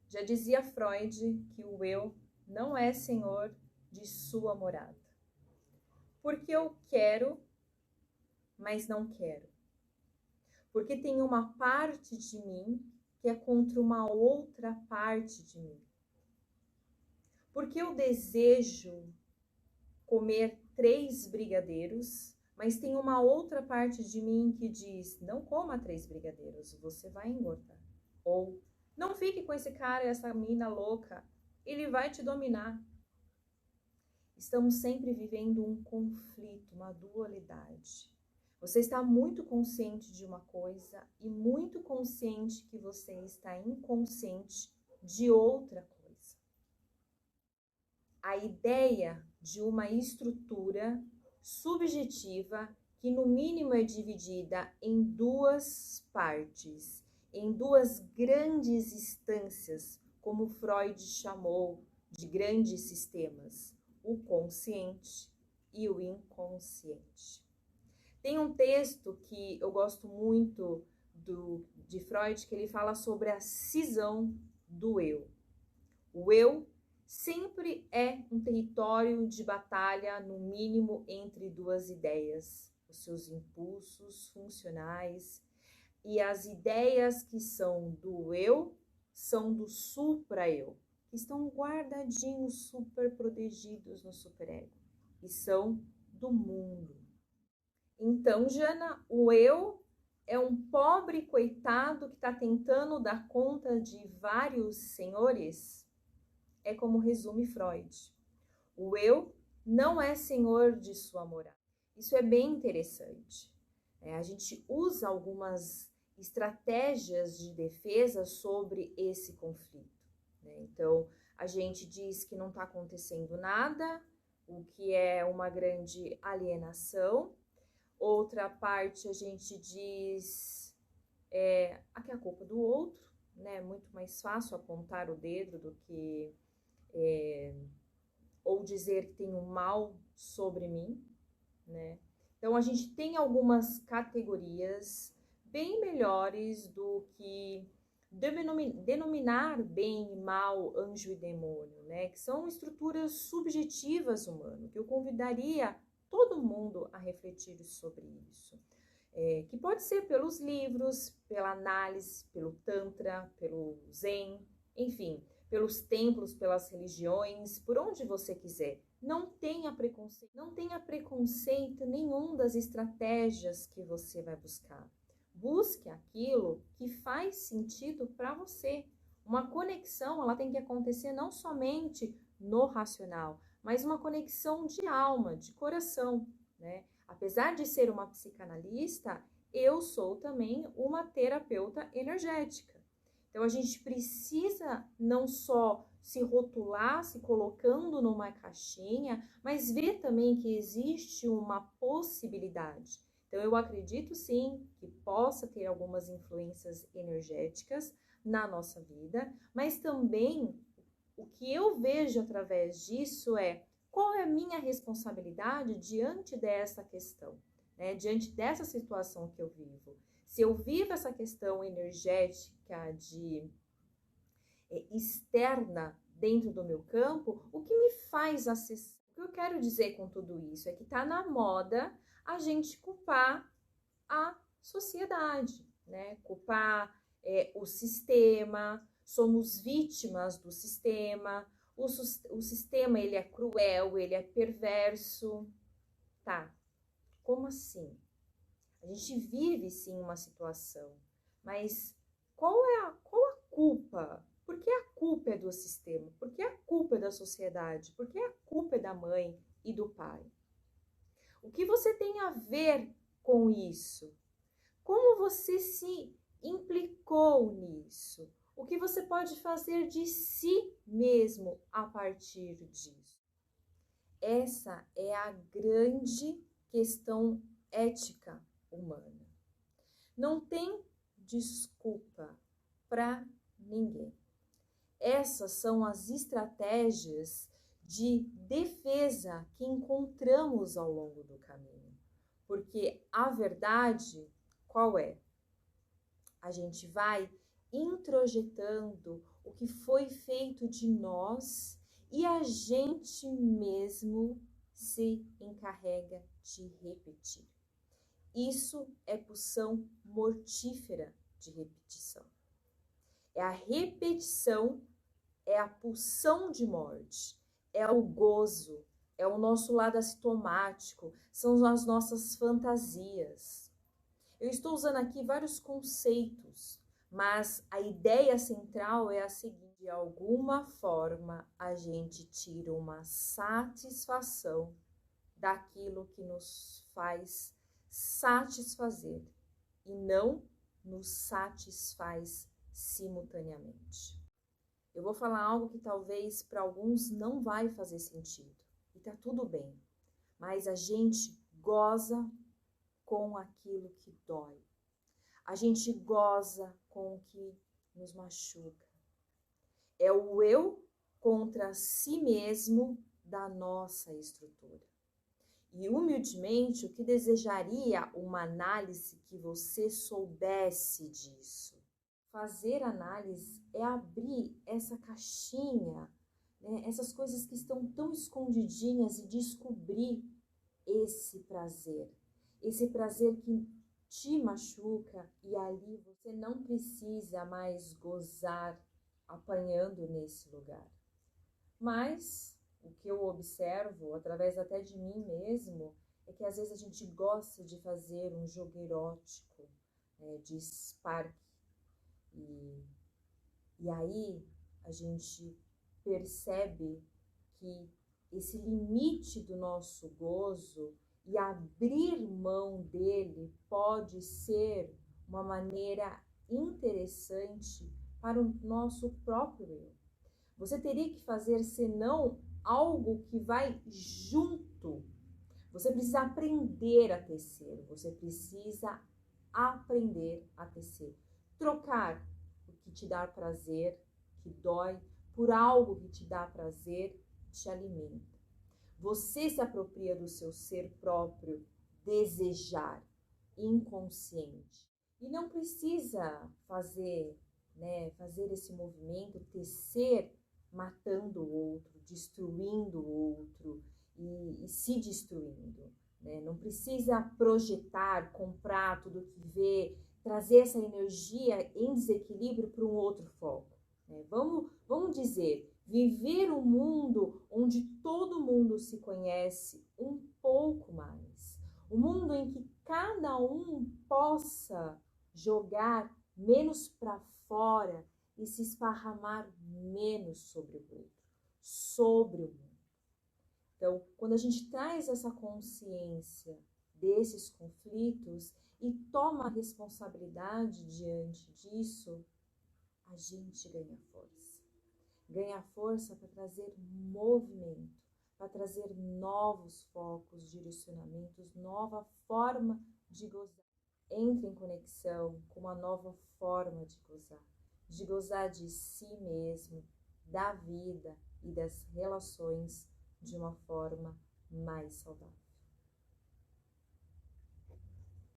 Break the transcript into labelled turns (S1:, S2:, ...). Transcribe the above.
S1: Já dizia Freud que o eu não é senhor de sua morada. Porque eu quero, mas não quero. Porque tem uma parte de mim que é contra uma outra parte de mim. Porque eu desejo comer 3 brigadeiros, mas tem uma outra parte de mim que diz, não coma 3 brigadeiros, você vai engordar. Ou, não fique com esse cara e essa mina louca, ele vai te dominar. Estamos sempre vivendo um conflito, uma dualidade. Você está muito consciente de uma coisa e muito consciente que você está inconsciente de outra coisa. A ideia de uma estrutura subjetiva que no mínimo é dividida em 2 partes, em 2 grandes instâncias, como Freud chamou de grandes sistemas, o consciente e o inconsciente. Tem um texto que eu gosto muito de Freud, que ele fala sobre a cisão do eu. O eu sempre é um território de batalha, no mínimo, entre 2 ideias, os seus impulsos funcionais, e as ideias que são do eu são do supra-eu, que estão guardadinhos, super protegidos no superego, e são do mundo. Então, Jana, o eu é um pobre coitado que está tentando dar conta de vários senhores? É como resume Freud. O eu não é senhor de sua morada. Isso é bem interessante. A gente usa algumas estratégias de defesa sobre esse conflito. Então, a gente diz que não está acontecendo nada, o que é uma grande alienação. Outra parte a gente diz que é a culpa do outro, né? Muito mais fácil apontar o dedo do que ou dizer que tem um mal sobre mim, né? Então a gente tem algumas categorias bem melhores do que denominar bem e mal, anjo e demônio, né? Que são estruturas subjetivas humanas, que eu convidaria todo mundo a refletir sobre isso. Que pode ser pelos livros, pela análise, pelo Tantra, pelo Zen, enfim, pelos templos, pelas religiões, por onde você quiser. Não tenha preconceito nenhum das estratégias que você vai buscar. Busque aquilo que faz sentido para você. Uma conexão, ela tem que acontecer não somente no racional, mas uma conexão de alma, de coração, né? Apesar de ser uma psicanalista, eu sou também uma terapeuta energética. Então, a gente precisa não só se rotular, se colocando numa caixinha, mas ver também que existe uma possibilidade. Então, eu acredito sim que possa ter algumas influências energéticas na nossa vida, mas também o que eu vejo através disso é qual é a minha responsabilidade diante dessa questão, né? Diante dessa situação que eu vivo. Se eu vivo essa questão energética externa dentro do meu campo, o que me faz acessar? O que eu quero dizer com tudo isso é que está na moda a gente culpar a sociedade, né? Culpar o sistema, somos vítimas do sistema, o sistema ele é cruel, ele é perverso. Tá, como assim? A gente vive sim uma situação, mas qual a culpa? Por que a culpa é do sistema? Por que a culpa é da sociedade? Por que a culpa é da mãe e do pai? O que você tem a ver com isso? Como você se implicou nisso? O que você pode fazer de si mesmo a partir disso? Essa é a grande questão ética humana. Não tem desculpa para ninguém. Essas são as estratégias de defesa que encontramos ao longo do caminho. Porque a verdade, qual é? A gente vai introjetando o que foi feito de nós e a gente mesmo se encarrega de repetir. Isso é pulsão mortífera de repetição. É a repetição, é a pulsão de morte, é o gozo, é o nosso lado assintomático, são as nossas fantasias. Eu estou usando aqui vários conceitos, mas a ideia central é a seguinte: de alguma forma a gente tira uma satisfação daquilo que nos faz satisfazer e não nos satisfaz simultaneamente. Eu vou falar algo que talvez para alguns não vai fazer sentido, e tá tudo bem, mas a gente goza com aquilo que dói. A gente goza com o que nos machuca. É o eu contra si mesmo da nossa estrutura. E humildemente, o que desejaria uma análise que você soubesse disso. Fazer análise é abrir essa caixinha, né, essas coisas que estão tão escondidinhas e descobrir esse prazer que te machuca, e ali você não precisa mais gozar apanhando nesse lugar. Mas o que eu observo, através até de mim mesmo, é que às vezes a gente gosta de fazer um jogo erótico, de Spark. E aí a gente percebe que esse limite do nosso gozo e abrir mão dele pode ser uma maneira interessante para o nosso próprio eu. Você teria que fazer, senão, algo que vai junto. Você precisa aprender a tecer, você precisa aprender a tecer. Trocar o que te dá prazer, que dói, por algo que te dá prazer, te alimenta. Você se apropria do seu ser próprio, desejar, inconsciente. E não precisa fazer esse movimento, tecer, matando o outro, destruindo o outro e se destruindo. Né? Não precisa projetar, comprar tudo que vê, trazer essa energia em desequilíbrio para um outro foco. Né? Vamos dizer, viver um mundo onde todo mundo se conhece um pouco mais. Um mundo em que cada um possa jogar menos para fora e se esparramar menos sobre o outro, sobre o mundo. Então, quando a gente traz essa consciência desses conflitos e toma a responsabilidade diante disso, a gente ganha força. Ganha força para trazer movimento, para trazer novos focos, direcionamentos, nova forma de gozar. Entre em conexão com uma nova forma de gozar de si mesmo, da vida e das relações de uma forma mais saudável.